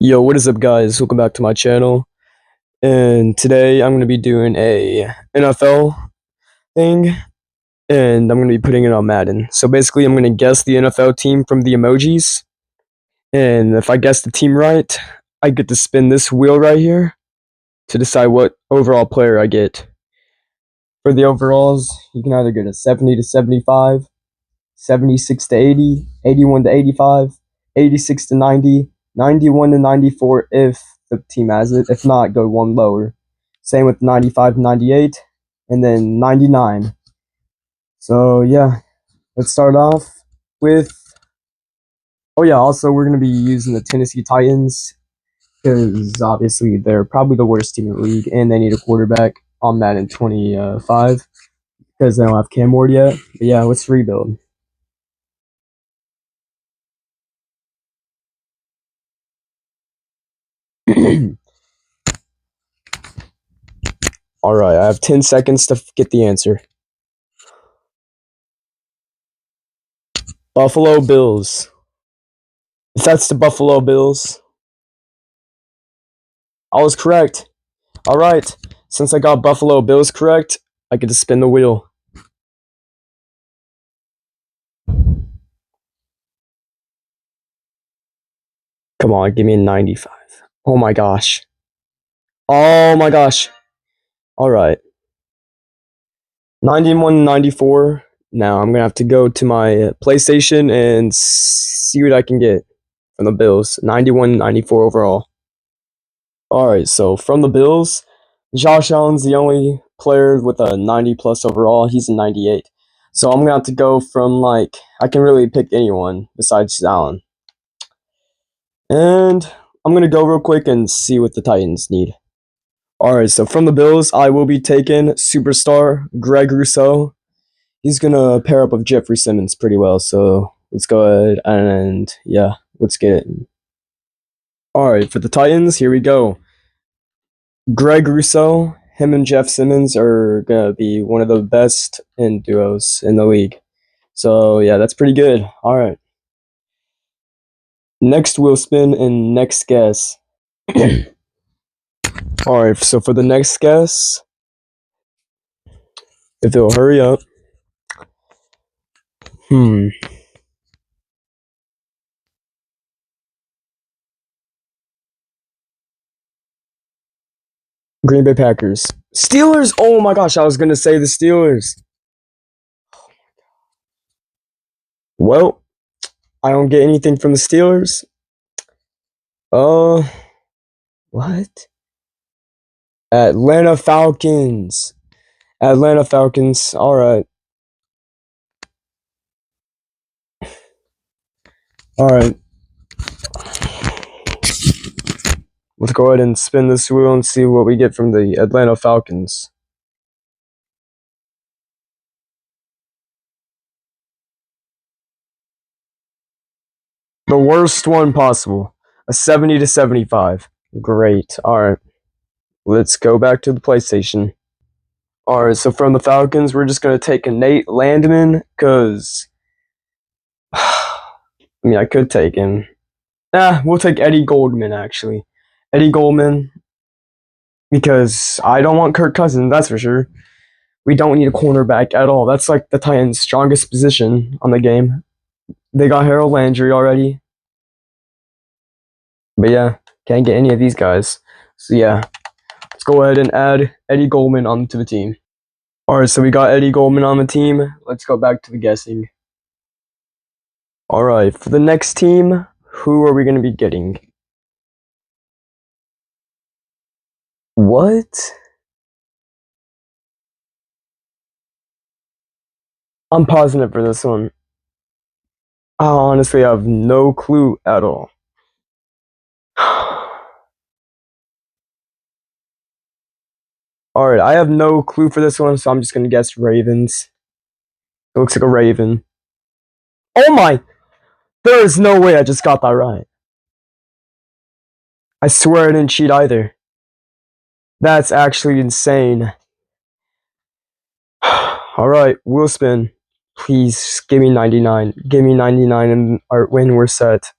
Yo, what is up, guys? Welcome back to my channel. And today I'm going to be doing a NFL thing, and I'm going to be putting it on Madden. So basically, I'm going to guess the NFL team from the emojis, and if I guess the team right, I get to spin this wheel right here to decide what overall player I get. For the overalls, you can either get a 70 to 75, 76 to 80, 81 to 85, 86 to 90, 91 to 94 if the team has it. If not, go one lower. Same with 95 to 98, and then 99. So, yeah, let's start off with. Oh, yeah, also, we're going to be using the Tennessee Titans because obviously they're probably the worst team in the league, and they need a quarterback on Madden 25 because they don't have Cam Ward yet. But yeah, let's rebuild. All right, I have 10 seconds to get the answer. Buffalo Bills. If that's the Buffalo Bills, I was correct. All right, since I got Buffalo Bills correct, I get to spin the wheel. Come on, give me a 95. Oh my gosh. Oh my gosh. All right. 91, 94. Now I'm going to have to go to my PlayStation and see what I can get from the Bills. 91, 94 overall. All right, so from the Bills, Josh Allen's the only player with a 90 plus overall. He's a 98. So I'm going to have to go from, I can really pick anyone besides Allen. And I'm going to go real quick and see what the Titans need. All right, so from the Bills, I will be taking superstar Greg Rousseau. He's going to pair up with Jeffrey Simmons pretty well. So let's go ahead and, yeah, let's get it. All right, for the Titans, here we go. Greg Rousseau, him and Jeff Simmons are gonna be one of the best in duos in the league. So yeah, that's pretty good. All right. Next wheel spin and next guess. All right. So for the next guess, if it'll hurry up. Green Bay Packers. Steelers. Oh my gosh, I was gonna say the Steelers. Well, I don't get anything from the Steelers. What? Atlanta Falcons. Atlanta Falcons. All right. All right. Let's go ahead and spin this wheel and see what we get from the Atlanta Falcons. The worst one possible. A 70 to 75. Great. Alright. Let's go back to the PlayStation. Alright, so from the Falcons, we're just going to take a Nate Landman, because I could take him. We'll take Eddie Goldman, actually. Eddie Goldman, because I don't want Kirk Cousins, that's for sure. We don't need a cornerback at all. That's like the Titans' strongest position on the game. They got Harold Landry already. But yeah, can't get any of these guys. So yeah, let's go ahead and add Eddie Goldman onto the team. Alright, so we got Eddie Goldman on the team. Let's go back to the guessing. Alright, for the next team, who are we going to be getting? What? I'm pausing it for this one. I honestly have no clue at all. Alright, I have no clue for this one, so I'm just going to guess Ravens. It looks like a Raven. Oh my! There is no way I just got that right. I swear I didn't cheat either. That's actually insane. Alright, wheel spin. Please, give me 99. Give me 99 and our win, we're set.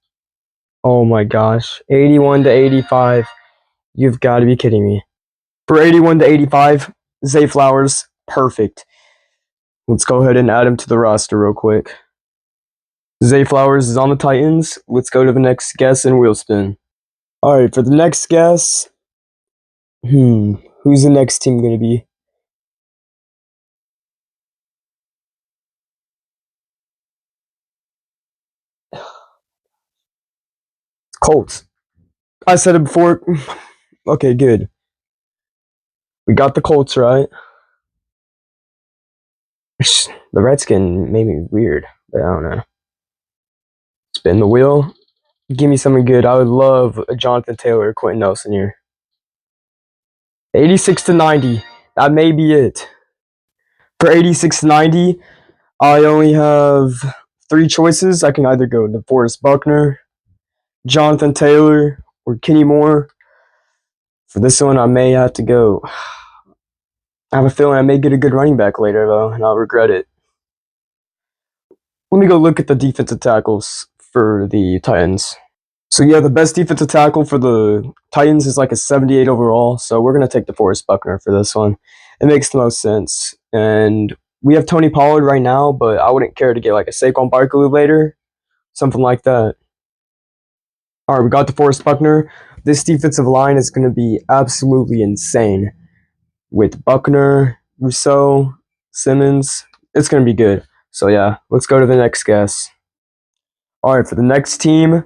Oh my gosh. 81 to 85. You've got to be kidding me. For 81 to 85, Zay Flowers, perfect. Let's go ahead and add him to the roster real quick. Zay Flowers is on the Titans. Let's go to the next guess and wheel spin. All right, for the next guess, who's the next team going to be? Colts. I said it before. Okay, good. We got the Colts right. The Redskin made me weird, but I don't know. Spin the wheel. Give me something good. I would love a Jonathan Taylor or Quentin Nelson here. 86 to 90. That may be it. For 86 to 90, I only have three choices. I can either go DeForest Buckner, Jonathan Taylor, or Kenny Moore. For this one, I may have to go. I have a feeling I may get a good running back later, though, and I'll regret it. Let me go look at the defensive tackles for the Titans. So yeah, the best defensive tackle for the Titans is like a 78 overall. So we're gonna take DeForest Buckner for this one. It makes the most sense. And we have Tony Pollard right now, but I wouldn't care to get like a Saquon Barkley later, something like that. All right, we got DeForest Buckner. This defensive line is gonna be absolutely insane with Buckner, Rousseau, Simmons. It's gonna be good. So yeah, let's go to the next guess. All right, for the next team,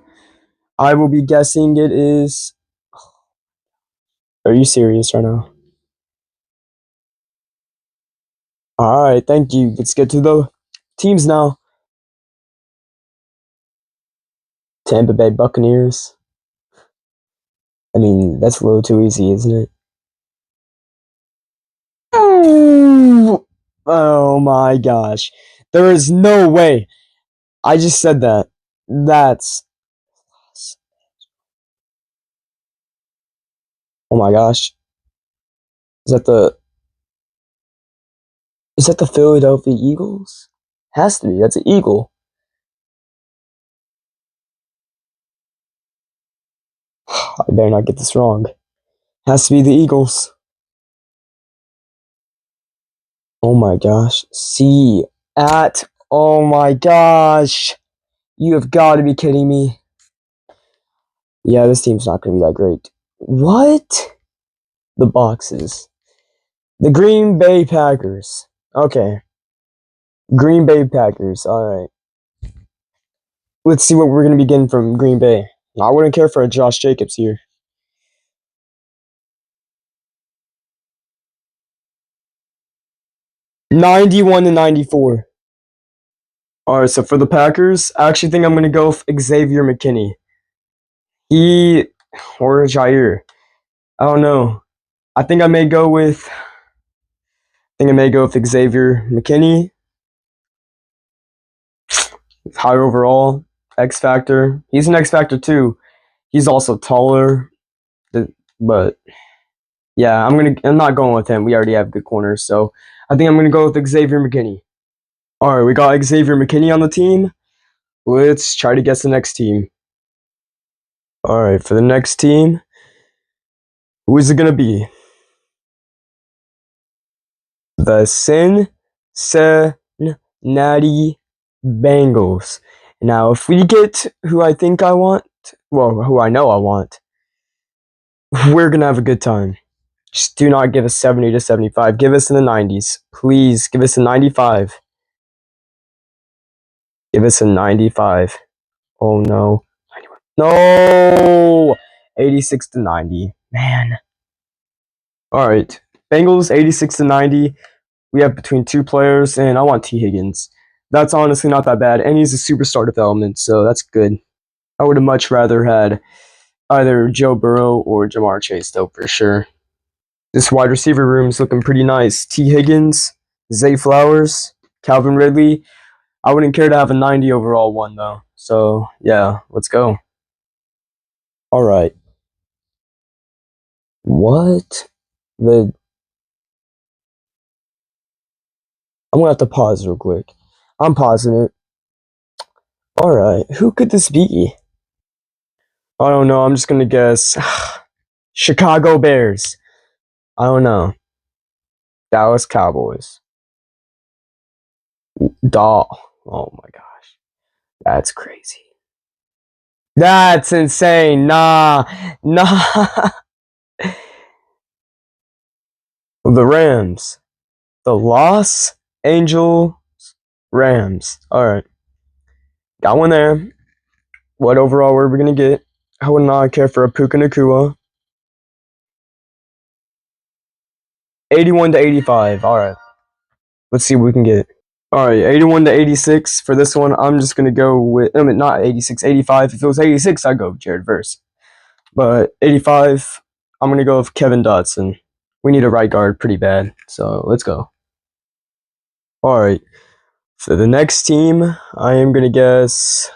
I will be guessing it is. Are you serious right now? All right, thank you. Let's get to the teams now. Tampa Bay Buccaneers. I mean, that's a little too easy, isn't it? Oh my gosh. There is no way. I just said that. That's. Oh my gosh. Is that the. Is that the Philadelphia Eagles? Has to be. That's an eagle. I better not get this wrong. Has to be the Eagles. Oh my gosh. See at. Oh my gosh. You have got to be kidding me. Yeah, this team's not going to be that great. What? The boxes. The Green Bay Packers. Okay. Green Bay Packers. All right. Let's see what we're going to be getting from Green Bay. I wouldn't care for a Josh Jacobs here. $91 to $94. All right, so for the Packers, I actually think I'm going to go with Xavier McKinney. He or Jair. I don't know. I think I may go with. I think I may go with Xavier McKinney. High overall, X Factor. He's an X Factor too. He's also taller, but yeah, I'm not going with him. We already have good corners, so I think I'm gonna go with Xavier McKinney. All right, we got Xavier McKinney on the team. Let's try to guess the next team. All right, for the next team, who is it gonna be? The Cincinnati Bengals. Now, if we get who I think I want, well, who I know I want, we're gonna have a good time. Just do not give us 70 to 75. Give us in the 90s. Please give us a 95. Give us a 95. Oh no. No! 86 to 90. Man. Alright. Bengals 86 to 90. We have between two players, and I want T. Higgins. That's honestly not that bad, and he's a superstar development, so that's good. I would have much rather had either Joe Burrow or Jamar Chase, though, for sure. This wide receiver room is looking pretty nice. T. Higgins, Zay Flowers, Calvin Ridley. I wouldn't care to have a 90 overall one, though. So, yeah, let's go. All right. What? The. I'm going to have to pause real quick. I'm pausing it. All right. Who could this be? I don't know. I'm just gonna guess Chicago Bears. I don't know. Dallas Cowboys. Doll. Oh my gosh. That's crazy. That's insane. Nah. Nah. The Rams. The Los Angeles Rams. Alright. Got one there. What overall were we gonna get? I would not care for a Puka Nakua. 81 to 85. Alright. Let's see what we can get. Alright, 81 to 86. For this one, I'm just gonna go with not 86, 85. If it was 86, I'd go with Jared Verse. But 85, I'm gonna go with Kevin Dotson. We need a right guard pretty bad. So let's go. Alright. For the next team, I am gonna guess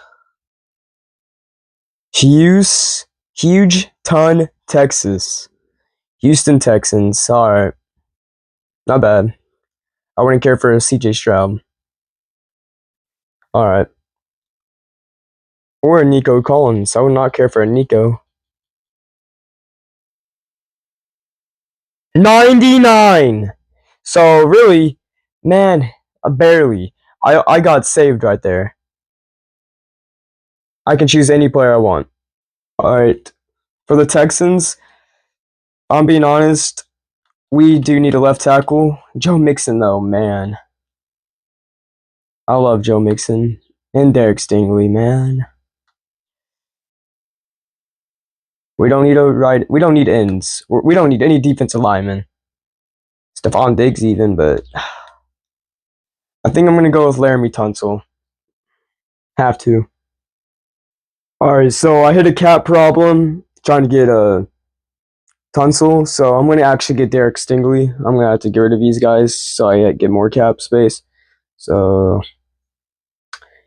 Huge Ton, Texas. Houston Texans. Alright. Not bad. I wouldn't care for a CJ Stroud. Alright. Or a Nico Collins. I would not care for a Nico. 99! So really, man, barely. I got saved right there. I can choose any player I want. Alright. For the Texans, I'm being honest, we do need a left tackle. Joe Mixon, though, man. I love Joe Mixon. And Derek Stingley, man. We don't need ends. We don't need any defensive linemen. Stephon Diggs even, but I think I'm gonna go with Laramie Tunsil. Have to. Alright, so I hit a cap problem trying to get a Tunsil, so I'm gonna actually get Derek Stingley. I'm gonna have to get rid of these guys so I get more cap space. So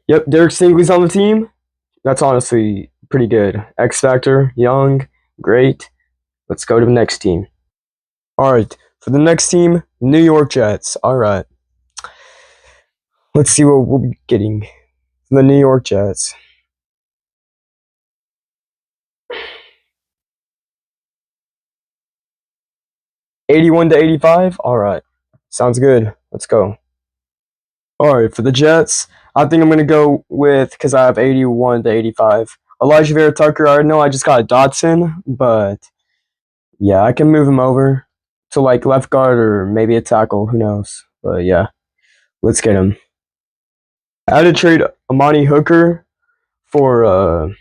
yep, Derek Stingley's on the team. That's honestly pretty good. X Factor, young, great. Let's go to the next team. Alright, for the next team, New York Jets. Alright. Let's see what we'll be getting from the New York Jets. $81 to $85? Alright. Sounds good. Let's go. Alright, for the Jets, I think I'm going to go with, because I have 81 to 85. Elijah Vera Tucker, I know I just got a Dotson, but yeah, I can move him over to like left guard or maybe a tackle. Who knows? But yeah, let's get him. I had to trade Amani Hooker for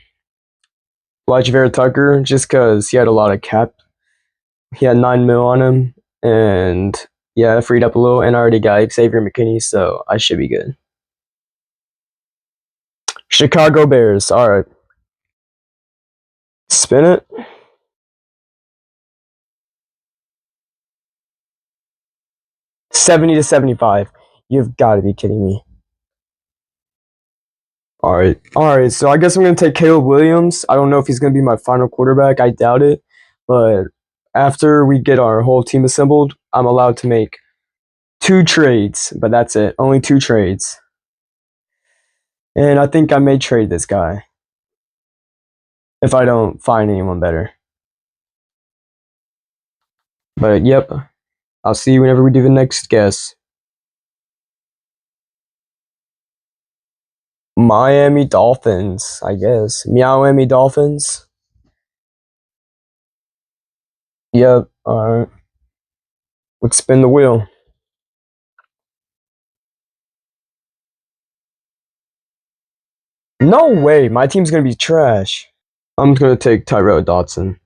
Elijah Vera Tucker just because he had a lot of cap. He had 9 mil on him, and yeah, I freed up a little, and I already got Xavier McKinney, so I should be good. Chicago Bears. All right. Spin it. $70 to $75. You've got to be kidding me. All right. So I guess I'm gonna take Caleb Williams. I don't know if he's gonna be my final quarterback. I doubt it. But after we get our whole team assembled, I'm allowed to make 2 trades. But that's it. Only 2 trades. And I think I may trade this guy if I don't find anyone better. But yep, I'll see you whenever we do the next guess. Miami Dolphins, I guess. Miami Dolphins. Yep. Alright. Let's spin the wheel. No way. My team's gonna be trash. I'm gonna take Tyrell Dotson.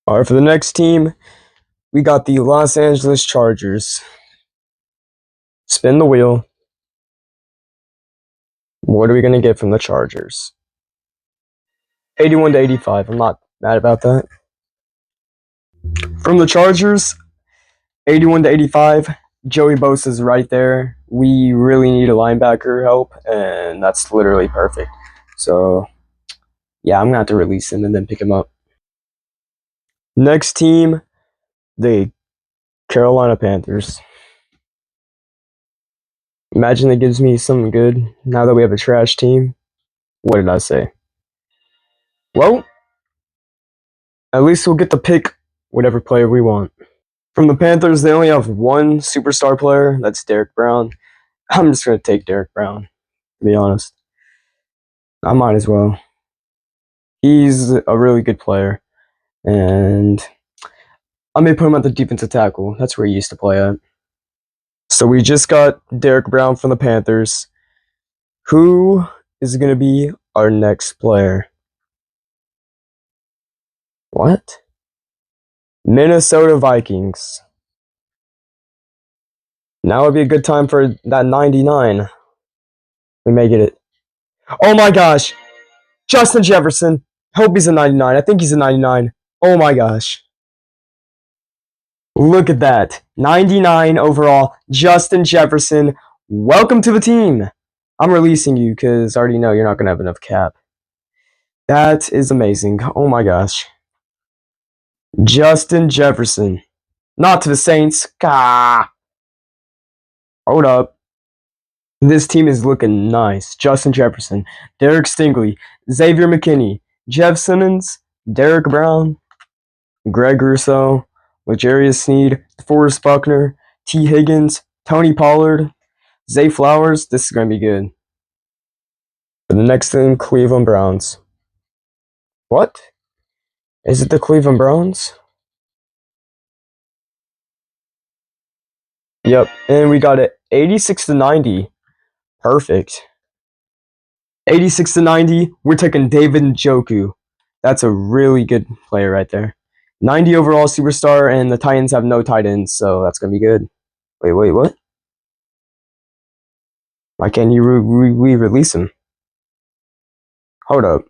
Alright, for the next team, we got the Los Angeles Chargers. Spin the wheel. What are we gonna get from the Chargers? 81 to 85. I'm not mad about that. From the Chargers, 81 to 85. Joey Bosa's right there. We really need a linebacker help, and that's literally perfect. So, yeah, I'm gonna have to release him and then pick him up. Next team, the Carolina Panthers. Imagine it gives me something good now that we have a trash team. What did I say? Well, at least we'll get to pick whatever player we want. From the Panthers, they only have one superstar player. That's Derek Brown. I'm just going to take Derek Brown, to be honest. I might as well. He's a really good player. And I may put him at the defensive tackle. That's where he used to play at. So we just got Derek Brown from the Panthers. Who is going to be our next player? What? Minnesota Vikings. Now would be a good time for that 99. We may get it. Oh my gosh! Justin Jefferson. Hope he's a 99. I think he's a 99. Oh my gosh. Look at that. 99 overall. Justin Jefferson. Welcome to the team. I'm releasing you because I already know you're not going to have enough cap. That is amazing. Oh my gosh. Justin Jefferson. Not to the Saints. Gah. Hold up. This team is looking nice. Justin Jefferson, Derek Stingley, Xavier McKinney, Jeff Simmons, Derek Brown, Greg Rousseau, L'Jarius Sneed, Forrest Buckner, T. Higgins, Tony Pollard, Zay Flowers. This is going to be good. For the next thing, Cleveland Browns. What? Is it the Cleveland Browns? Yep, and we got it 86-90. Perfect. 86-90. We're taking David Njoku. That's a really good player right there. 90 overall superstar, and the Titans have no tight ends, so that's going to be good. Wait, what? Why can't you re-release him? Hold up.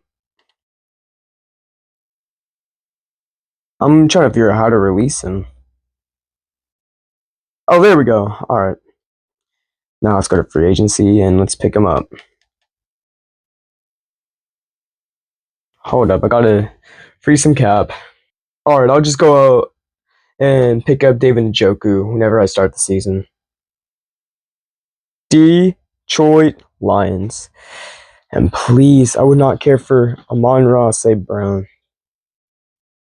I'm trying to figure out how to release him. Oh, there we go. Alright. Now let's go to free agency, and let's pick him up. Hold up, I gotta free some cap. Alright, I'll just go out and pick up David Njoku whenever I start the season. Detroit Lions. And please, I would not care for Amon-Ra St. Brown.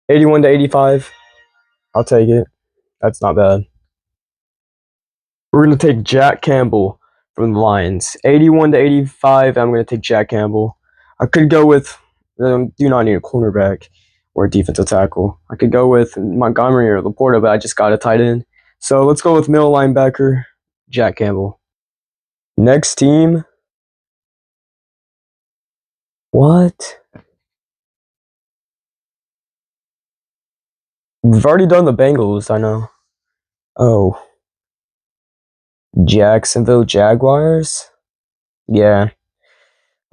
81-85. I'll take it. That's not bad. We're going to take Jack Campbell from the Lions. 81-85. I'm going to take Jack Campbell. I could go with, do not need a cornerback or a defensive tackle. I could go with Montgomery or Laporta, but I just got a tight end. So let's go with middle linebacker, Jack Campbell. Next team. What? We've already done the Bengals, I know. Oh. Jacksonville Jaguars? Yeah.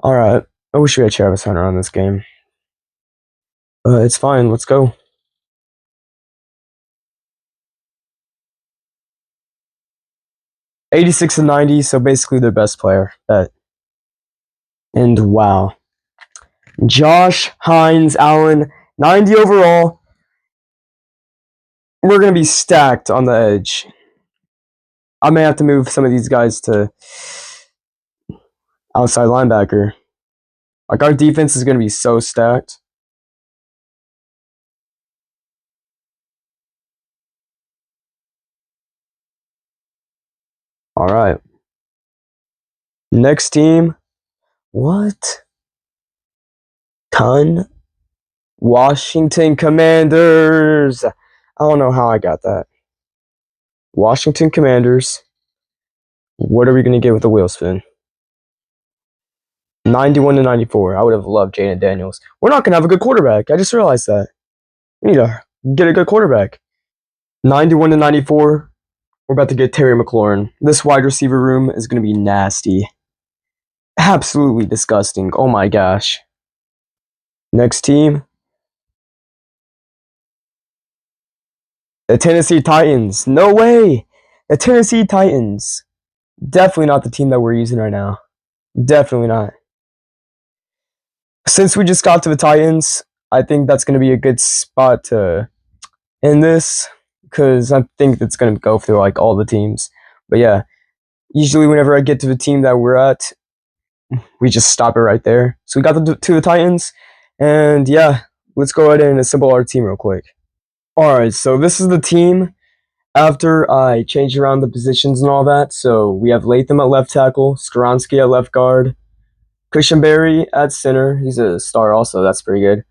Alright. I wish we had Travis Hunter on this game. It's fine. Let's go. $86-90, so basically their best player. Bet. And wow. Josh Hines Allen, 90 overall. We're going to be stacked on the edge. I may have to move some of these guys to outside linebacker. Like, our defense is going to be so stacked. Alright. Next team. What? Washington Commanders. I don't know how I got that. Washington Commanders. What are we going to get with the wheel spin? 91-94. I would have loved Jaden Daniels. We're not going to have a good quarterback. I just realized that. We need to get a good quarterback. 91-94. We're about to get Terry McLaurin. This wide receiver room is going to be nasty. Absolutely disgusting. Oh my gosh. Next team. The Tennessee Titans. No way. The Tennessee Titans. Definitely not the team that we're using right now. Definitely not. Since we just got to the Titans, I think that's going to be a good spot to end this, because I think it's going to go through like all the teams. But yeah, usually whenever I get to the team that we're at, we just stop it right there. So we got to the Titans, And yeah, let's go ahead and assemble our team real quick. Alright, so this is the team after I changed around the positions and all that. So we have Latham at left tackle, Skoronski at left guard, Cushenberry at center. He's a star also, that's pretty good.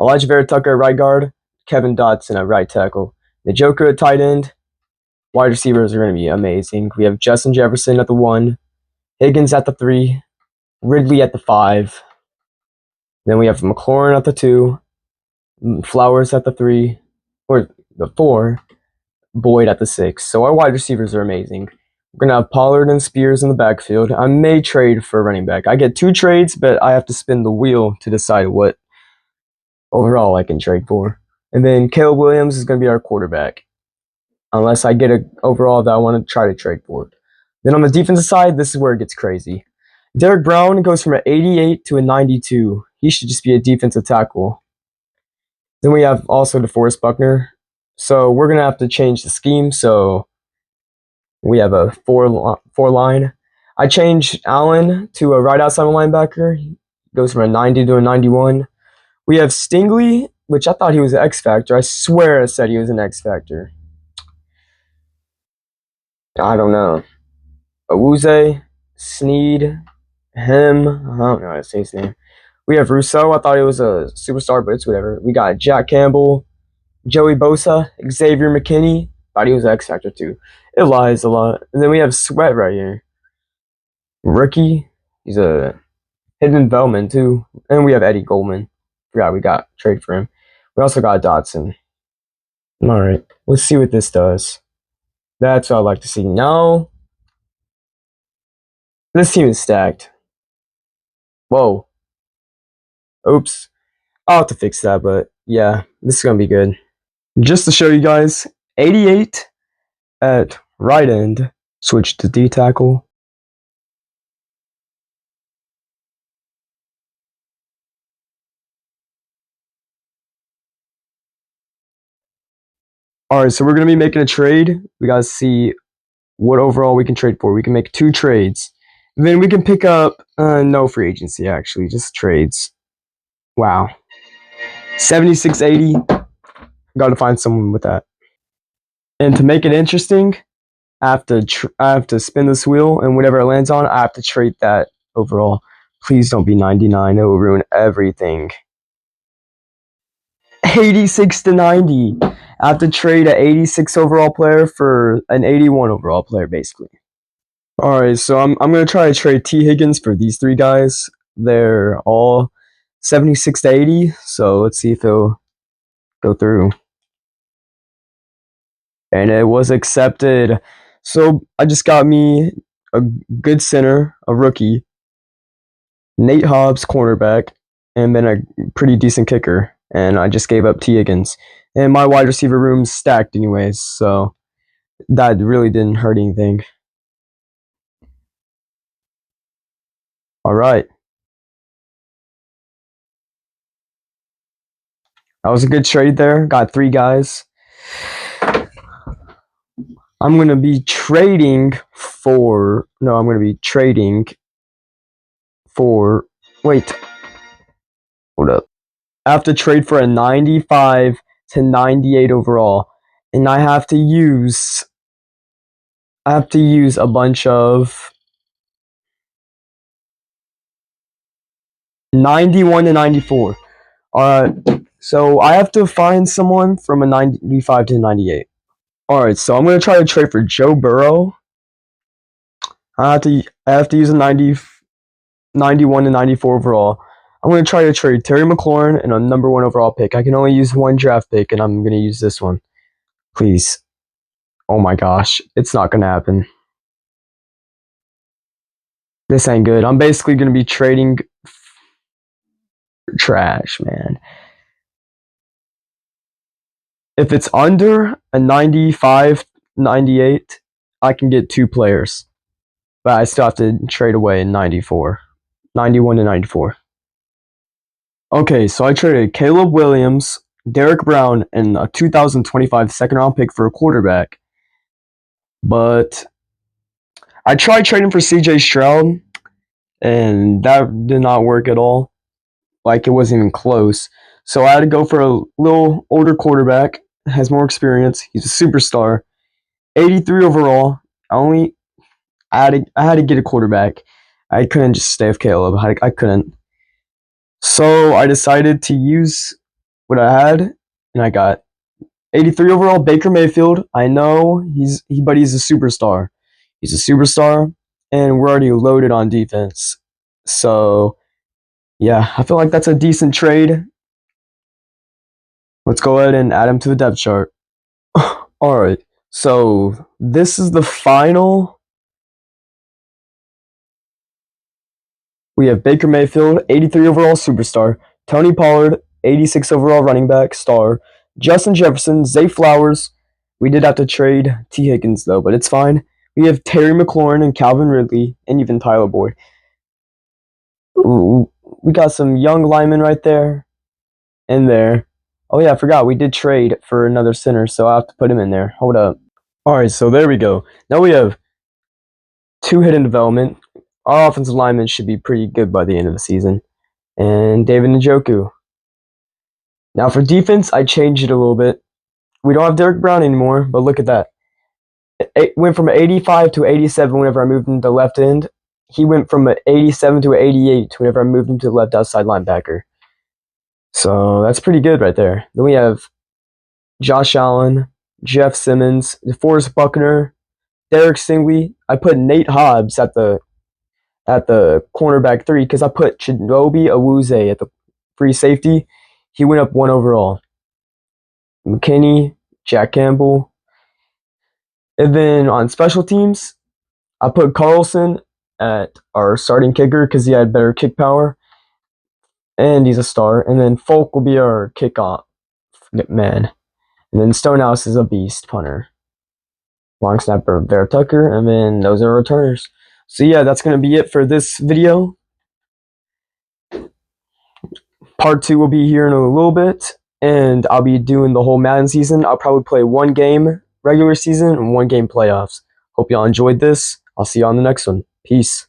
Elijah Vera Tucker at right guard, Kevin Dotson at right tackle. The Joker at tight end. Wide receivers are going to be amazing. We have Justin Jefferson at the 1, Higgins at the 3, Ridley at the 5. Then we have McLaurin at the 2, Flowers at the 3, or the 4, Boyd at the 6. So our wide receivers are amazing. We're going to have Pollard and Spears in the backfield. I may trade for a running back. I get 2 trades, but I have to spin the wheel to decide what overall I can trade for. And then Caleb Williams is going to be our quarterback, unless I get an overall that I want to try to trade for. Then on the defensive side, this is where it gets crazy. Derek Brown goes from an 88 to a 92. He should just be a defensive tackle. Then we have also DeForest Buckner. So we're going to have to change the scheme. So we have a four line. I changed Allen to a right outside linebacker. He goes from a 90 to a 91. We have Stingley, which I thought he was an X Factor. I swear I said he was an X Factor. I don't know. Awuzie, Sneed, him. I don't know how to say his name. We have Rousseau. I thought he was a superstar, but it's whatever. We got Jack Campbell, Joey Bosa, Xavier McKinney. Thought he was an X Factor too. It lies a lot. And then we have Sweat right here. Rookie. He's a hidden Bellman too. And we have Eddie Goldman. Forgot we got trade for him. We also got Dotson. Alright. Let's see what this does. That's what I'd like to see. Now, this team is stacked. Whoa. Oops. I'll have to fix that, but yeah, this is going to be good. Just to show you guys, 88 at right end. Switch to D tackle. Alright, so we're going to be making a trade. We got to see what overall we can trade for. We can make 2 trades. Then we can pick up, no free agency actually, just trades. Wow. 7680. Got to find someone with that. And to make it interesting, I have to spin this wheel, and whatever it lands on, I have to trade that overall. Please don't be 99. It will ruin everything. 86 to 90. I have to trade an 86 overall player for an 81 overall player, basically. Alright, so I'm going to try to trade T. Higgins for these 3 guys. They're all 76 to 80, so let's see if it'll go through. And it was accepted. So I just got me a good center, a rookie, Nate Hobbs, cornerback, and then a pretty decent kicker. And I just gave up T. Higgins. And my wide receiver room's stacked anyways, so that really didn't hurt anything. Alright. That was a good trade there. Got 3 guys. I'm going to be trading for... No, I'm going to be trading for... Wait. Hold up. I have to trade for a 95 to 98 overall. And I have to use a bunch of 91 to 94. So I have to find someone from a 95 to 98. Alright, so I'm going to try to trade for Joe Burrow. I have to use a 91 to 94 overall. I'm going to try to trade Terry McLaurin and a number 1 overall pick. I can only use 1 draft pick, and I'm going to use this one. Please. Oh my gosh. It's not going to happen. This ain't good. I'm basically going to be trading trash, man. If it's under a 95, 98, I can get 2 players. But I still have to trade away in 94. 91 to 94. Okay, so I traded Caleb Williams, Derek Brown, and a 2025 second-round pick for a quarterback. But I tried trading for CJ Stroud, and that did not work at all. like it wasn't even close. So I had to go for a little older quarterback, has more experience. He's a superstar. 83 overall. I had to get a quarterback. I couldn't just stay with Caleb. I couldn't. So I decided to use what I had, and I got 83 overall Baker Mayfield. I know but he's a superstar. He's a superstar, and we're already loaded on defense. So yeah, I feel like that's a decent trade. Let's go ahead and add him to the depth chart. All right. So this is the final. We have Baker Mayfield, 83 overall superstar. Tony Pollard, 86 overall running back star. Justin Jefferson, Zay Flowers. We did have to trade T. Higgins though, but it's fine. We have Terry McLaurin and Calvin Ridley, and even Tyler Boyd. Ooh, we got some young linemen right there. In there. Oh yeah, I forgot. We did trade for another center, so I'll have to put him in there. Hold up. Alright, so there we go. Now we have 2 hidden development. Our offensive linemen should be pretty good by the end of the season. And David Njoku. Now for defense, I changed it a little bit. We don't have Derek Brown anymore, but look at that. It went from 85 to 87 whenever I moved him to left end. He went from 87 to 88 whenever I moved him to left outside linebacker. So that's pretty good right there. Then we have Josh Allen, Jeff Simmons, DeForest Buckner, Derek Stingley. I put Nate Hobbs at the cornerback 3 because I put Chidobe Awuzie at the free safety. He went up 1 overall. McKinney, Jack Campbell. And then on special teams, I put Carlson at our starting kicker because he had better kick power. And he's a star. And then Folk will be our kickoff man. And then Stonehouse is a beast punter. Long snapper, Vera Tucker. And then those are returners. So yeah, that's going to be it for this video. Part 2 will be here in a little bit. And I'll be doing the whole Madden season. I'll probably play 1 game regular season and 1 game playoffs. Hope y'all enjoyed this. I'll see you on the next one. Peace.